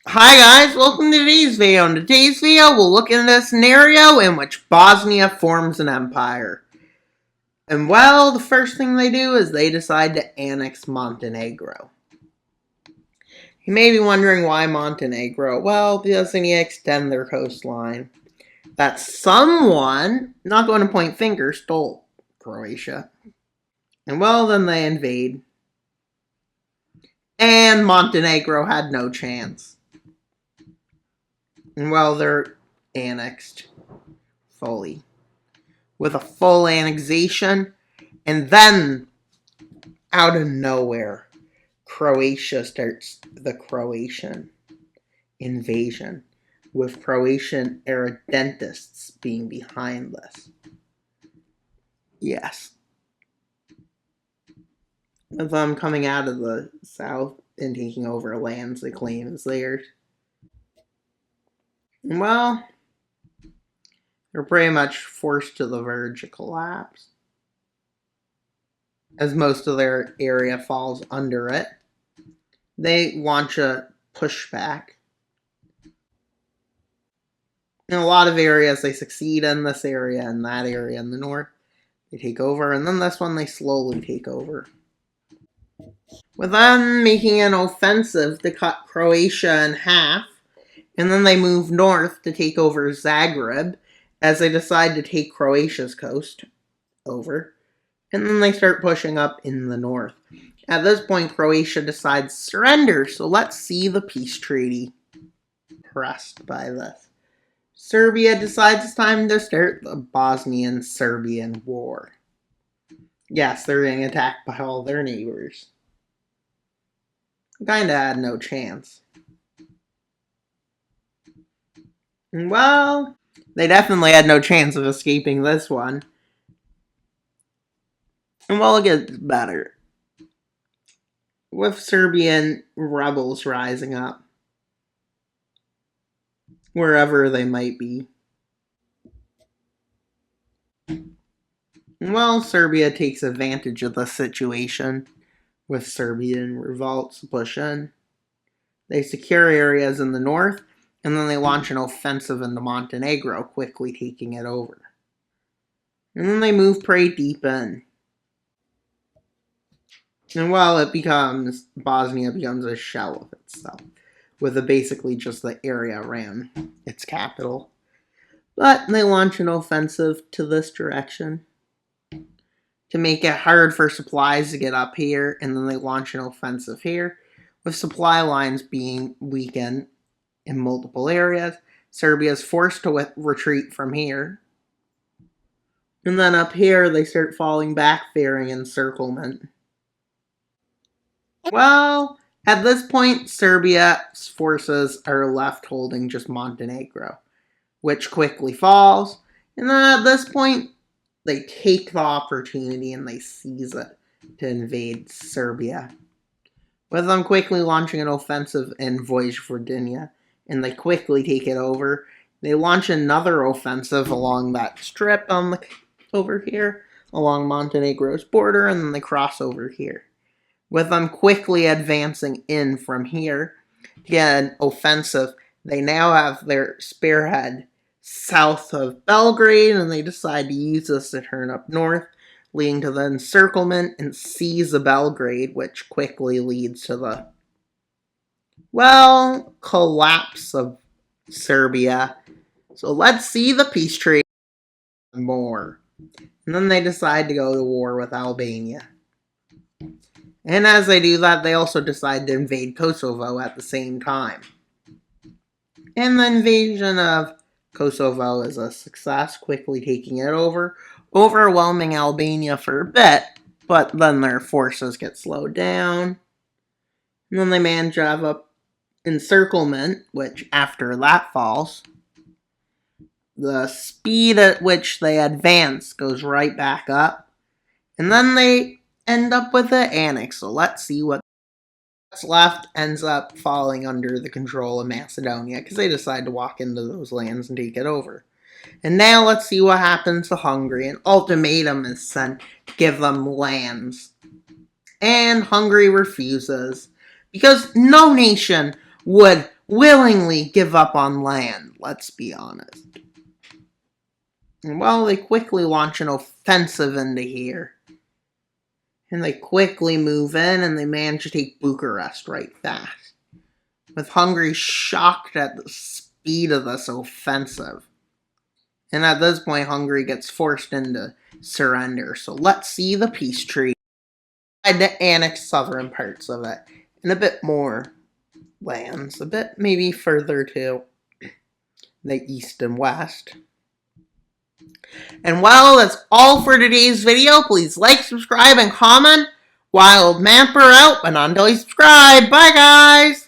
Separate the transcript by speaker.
Speaker 1: Hi guys, welcome to today's video. In today's video, we'll look at a scenario in which Bosnia forms an empire. And well, the first thing they do is they decide to annex Montenegro. You may be wondering why Montenegro. Well, because they need to extend their coastline. That someone, not going to point fingers, stole Croatia. And well, then they invade. And Montenegro had no chance. And well, they're annexed fully. With a full annexation. And then, out of nowhere, Croatia starts the Croatian invasion. With Croatian irredentists being behind this. Yes. With them coming out of the south and taking over lands they claim as theirs. Well, they're pretty much forced to the verge of collapse, as most of their area falls under it. They launch a pushback. In a lot of areas, they succeed in this area and that area in the north. They take over, and then this one they slowly take over. With them making an offensive to cut Croatia in half, and then they move north to take over Zagreb, as they decide to take Croatia's coast over. And then they start pushing up in the north. At this point, Croatia decides to surrender, so let's see the peace treaty. Pressed by this. Serbia decides it's time to start the Bosnian-Serbian War. Yes, they're being attacked by all their neighbors. Kinda had no chance. Well, they definitely had no chance of escaping this one. And well, it gets better. With Serbian rebels rising up. Wherever they might be. Well, Serbia takes advantage of the situation. With Serbian revolts to push in. They secure areas in the north. And then they launch an offensive into Montenegro, quickly taking it over. And then they move pretty deep in. And well, Bosnia becomes a shell of itself, with basically just the area around its capital. But they launch an offensive to this direction to make it hard for supplies to get up here, and then they launch an offensive here, with supply lines being weakened in multiple areas. Serbia is forced to retreat from here. And then up here, they start falling back, fearing encirclement. Well, at this point, Serbia's forces are left holding just Montenegro, which quickly falls. And then at this point, they take the opportunity and they seize it to invade Serbia. With them quickly launching an offensive in Vojvodina, and they quickly take it over. They launch another offensive along that strip over here, along Montenegro's border, and then they cross over here. With them quickly advancing in from here to get an offensive, they now have their spearhead south of Belgrade, and they decide to use this to turn up north, leading to the encirclement and seize the Belgrade, which quickly leads to the collapse of Serbia. So let's see the peace treaty more. And then they decide to go to war with Albania. And as they do that, they also decide to invade Kosovo at the same time. And the invasion of Kosovo is a success, quickly taking it over, overwhelming Albania for a bit, but then their forces get slowed down. And then they manage to have a encirclement, which after that falls, the speed at which they advance goes right back up. And then they end up with an annex. So let's see what's left ends up falling under the control of Macedonia, because they decide to walk into those lands and take it over. And now let's see what happens to Hungary. An ultimatum is sent to give them lands. And Hungary refuses, because no nation would willingly give up on land, let's be honest. And well, they quickly launch an offensive into here. And they quickly move in and they manage to take Bucharest right fast. With Hungary shocked at the speed of this offensive. And at this point, Hungary gets forced into surrender. So let's see the peace treaty. I had to annex southern parts of it. And a bit more lands. A bit maybe further to the east and west. And well, that's all for today's video. Please like, subscribe, and comment. Wild Mapper out, but until you subscribe. Bye, guys!